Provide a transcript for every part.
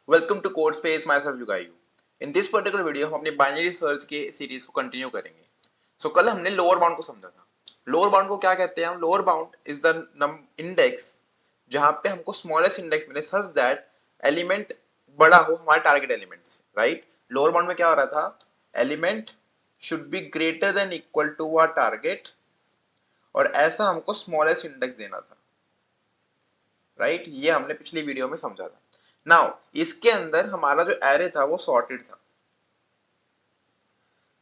Welcome to code space myself युगायू। In this particular video हम अपनी binary search के सीरीज को कंटिन्यू करेंगे। कल हमने लोअर बाउंड को समझा था। लोअर बाउंड को क्या कहते हैं हम? Lower bound is the index जहां पे हमको स्मॉलेस्ट इंडेक्स मिले सच दैट एलिमेंट बड़ा हो हमारे टारगेट एलिमेंट से, राइट? लोअर बाउंड में क्या हो रहा था? Element should be greater than equal to our target, और ऐसा हमको स्मॉलेस्ट इंडेक्स देना था, राइट? ये हमने पिछली वीडियो में समझा था। नाउ इसके अंदर हमारा जो एरे था वो सॉर्टेड था,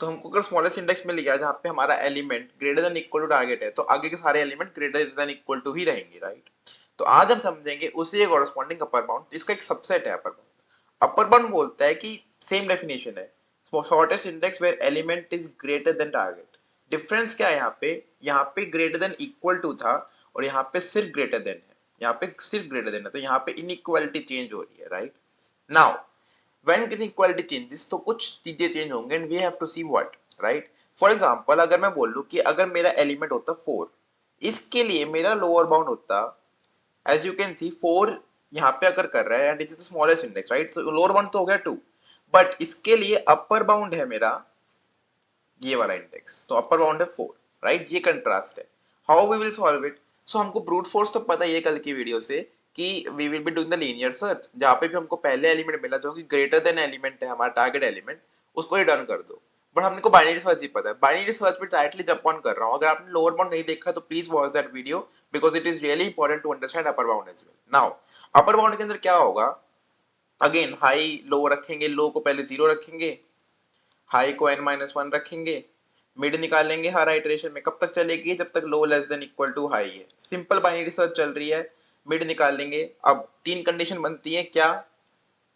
तो हमको अगर स्मॉलेस्ट इंडेक्स मिल गया जहां पे हमारा element greater than equal to target है, तो आगे के सारे element greater than equal to ही रहेंगे, राइट? तो आज हम समझेंगे उसी कॉरेस्पॉन्डिंग अपर बाउंड, जिसका एक सबसेट है अपर बाउंड। अपर बाउंड बोलता है कि सेम डेफिनेशन है, shortest index where element is greater than target. Difference क्या है यहाँ पे ग्रेटर देन इक्वल टू था और यहाँ पे सिर्फ ग्रेटर देन है। यहाँ पे सिर्फ ग्रेटर देन है, तो यहाँ पे इनइक्वालिटी चेंज हो रही है, right? Now when inequality changes तो कुछ चीजें चेंज होंगे and we have to see what, right? For example, अगर मैं बोल लूं कि अगर मेरा एलिमेंट होता 4, इसके लिए मेरा लोअर बाउंड होता, as you can see 4 यहाँ पे अगर कर रहा है and it is the smallest index, right? So lower bound तो हो गया 2, बट इसके लिए अपर बाउंड है मेरा ये वाला इंडेक्स, तो अपर बाउंड है 4, राइट? ये कंट्रास्ट है। How we will solve it? So हमको ब्रूट फोर्स तो पता ही है कल की वीडियो से कि we will be doing the linear search, जहां पे भी हमको पहले एलिमेंट मिला जो कि ग्रेटर देन एलिमेंट है हमारा टारगेट एलिमेंट, उसको रिटर्न कर दो। बट हमने को बाइनरी सर्च ही पता है, बाइनरी सर्च पे डायरेक्टली जंप ऑन कर रहा हूं। अगर आपने लोअर बाउंड नहीं देखा तो please watch that video because it is really important to understand upper bound as well. Now upper bound के अंदर क्या होगा? अगेन हाई लो रखेंगे, लो को पहले 0 रखेंगे, हाई को n-1 रखेंगे, मिड निकालेंगे हर आइटरेशन में। कब तक चलेगी? जब तक low less than equal to high है। सिंपल बाइनरी सर्च चल रही है, मिड निकालेंगे। अब तीन कंडीशन बनती है क्या?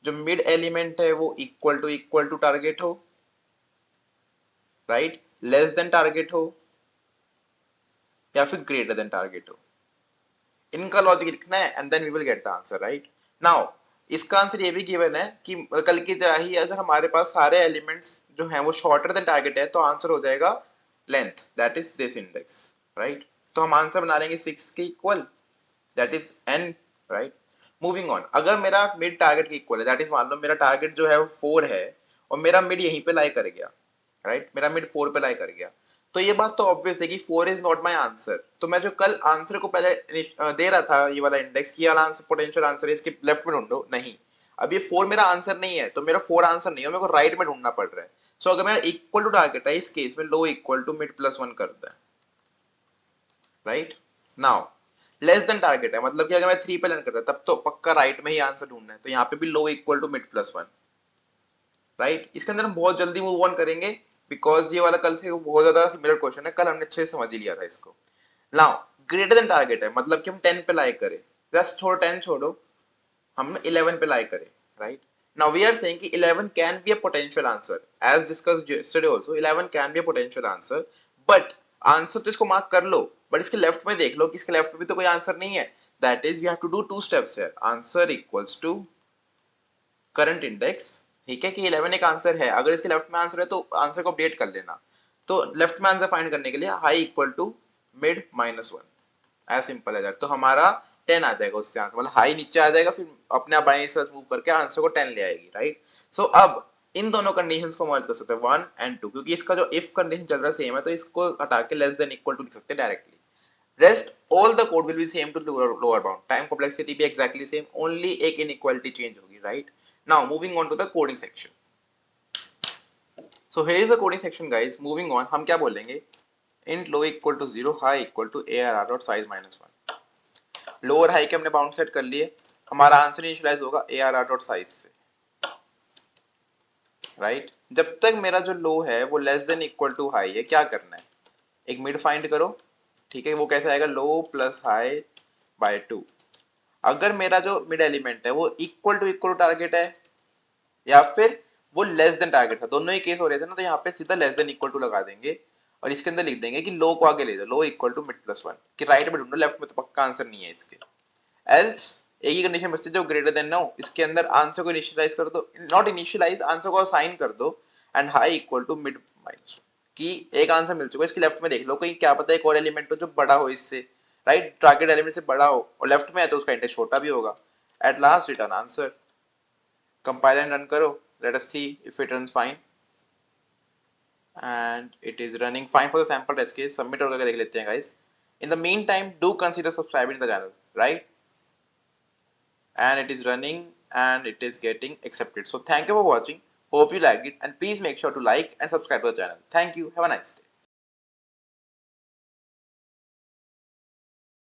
जो मिड एलिमेंट है वो इक्वल टू टारगेट हो, राइट? लेस देन टारगेट हो या फिर ग्रेटर देन टारगेट हो। इनका लॉजिक लिखना है and then we will get the answer, right? Now इसका आंसर ये भी गिवन है कि कल की तरह ही अगर हमारे पास सारे एलिमेंट्स जो हैं वो शॉर्टर देन टारगेट है तो आंसर हो जाएगा length, that is this index, right? तो हम आंसर बना लेंगे 6 के equal, that is n, right? Moving on, अगर मेरा मिड टारगेट के इक्वल है, दैट इज मान लो मेरा टारगेट जो है वो 4 है और मेरा मिड यहीं पे लाई कर गया, राइट? मेरा मिड 4 पे लाई कर गया, तो ये बात तो ऑब्वियस है कि 4 इज नॉट माय आंसर। तो मैं जो कल आंसर को पहले दे रहा था ये वाला इंडेक्स की वाला आंसर पोटेंशियल आंसर है इसके लेफ्ट में ढूंढो, नहीं, अब ये 4 मेरा आंसर नहीं है, तो मेरा 4 आंसर नहीं है, मेरे को राइट में ढूंढना पड़ रहा है। सो अगर मेरा इक्वल टू टारगेट है इस केस में लो इक्वल टू मिड प्लस 1 करता है, right? Now less than target है, मतलब कि अगर मैं 3 पे लैंड करता तब तो पक्का राइट में ही आंसर ढूंढना है, तो यहाँ पे भी low equal to mid plus 1, right? इसके अंदर हम बहुत जल्दी मूव ऑन करेंगे बिकॉज ये वाला कल से बहुत ज्यादा सिमिलर क्वेश्चन है, कल हमने अच्छे से समझ ही लिया था इसको। नाउ ग्रेटर देन टारगेट है, मतलब कि हम 10 पे लाई करें, जस्ट छोड़ो 10 छोड़ो, हम 11 पे लाई करें, right? Now we are saying कि 11 can be a potential answer as discussed yesterday also, 11 can be a potential answer, but answer तो इसको मार्क कर लो, बट इसके लेफ्ट में देख लो कि इसके लेफ्ट में भी तो कोई आंसर नहीं है। That is we have to do two steps here, answer equals to current index, ठीक है? कि 11 एक आंसर है, अगर इसके लेफ्ट में आंसर है तो आंसर को अपडेट कर लेना। तो लेफ्ट में आंसर फाइंड करने के लिए high equal to mid -1, as simple है दैट। तो हमारा 10 आ जाएगा उससे आंसर, मतलब हाई नीचे आ जाएगा, फिर अपने आप बाइनरी सर्च मूव करके आंसर को 10 ले आएगी, राइट? सो अब इन दोनों कंडीशंस को मर्ज कर सकते हैं 1 एंड 2, क्योंकि इसका जो इफ कंडीशन चल रहा है सेम है, तो इसको हटा के लेस देन इक्वल टू लिख सकते हैं directly. Rest all the code will be same to lower bound. Time complexity be exactly same. Only एक inequality change होगी, right? Now moving on to the coding section. So here is the coding section, guys. Moving on, हम क्या बोलेंगे? Int low equal to 0, high equal to arr dot size -1. Lower high के हमने bound set कर लिए, हमारा answer initialise होगा arr dot size से, राइट? जब तक मेरा जो लो है वो less than equal to high है, क्या करना है? एक मिड फाइंड करो, ठीक है? वो कैसे आएगा? लो प्लस हाई बाय 2। अगर मेरा जो मिड एलिमेंट है वो इक्वल टू टारगेट है या फिर वो लेस देन टारगेट था, दोनों ही केस हो रहे थे ना, तो यहाँ पे सीधा लेस देन इक्वल टू लगा देंगे और इसके अंदर लिख देंगे कि लो को आगे ले जाओ, लो इक्वल टू मिड प्लस 1, कि राइट में ढूंढो, लेफ्ट में तो पक्का आंसर नहीं है इसके। एल्स एक ही कंडीशन बचती है जो ग्रेटर देन नो, इसके अंदर आंसर को इनिशियलाइज कर दो, नॉट इनिशियलाइज, आंसर को असाइन कर दो and high equal to mid -1, कि एक आंसर मिल चुका है, इसके लेफ्ट में देख लो कहीं क्या पता एक और एलिमेंट हो जो बड़ा हो इससे, राइट? टारगेट एलिमेंट से बड़ा हो और लेफ्ट में है तो उसका इंडेक्स छोटा भी होगा। At last return answer. Compile and run करो, let us see if it runs fine, and it is running fine for the sample test case. Submit और करके देख लेते हैं guys. In the meantime, do consider subscribing to the channel, right? And it is running and it is getting accepted. So thank you for watching. Hope you liked it, and please make sure to like and subscribe to the channel. Thank you. Have a nice day.